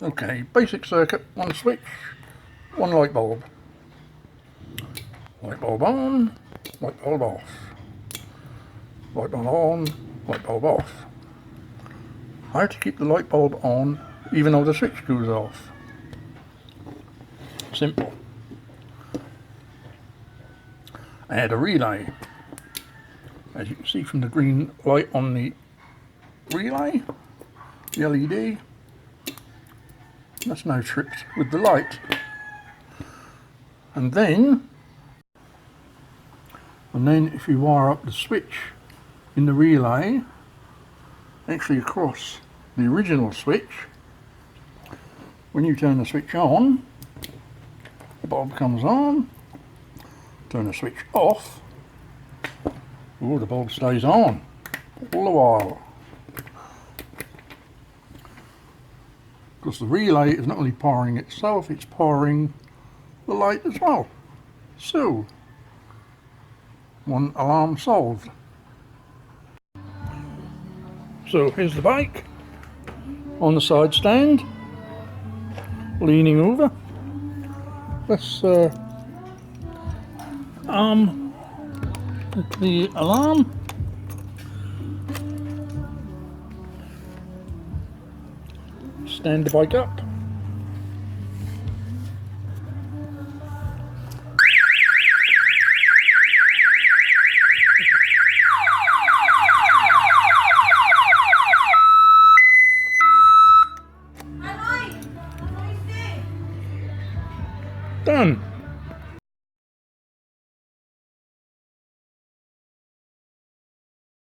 Okay, basic circuit, one switch, one light bulb. Light bulb on, light bulb off. Light bulb on, light bulb off. How to keep the light bulb on even though the switch goes off? Simple. Add a relay. As you can see from the green light on the relay, the LED, that's now tripped with the light. And then if you wire up the switch in the relay, actually across the original switch, when you turn the switch on, the bulb comes on, turn the switch off, oh, the bulb stays on all the while. Because the relay is not only powering itself, it's powering the light as well. So, one alarm solved. So here's the bike on the side stand, leaning over. Let's arm the alarm. Stand the bike up.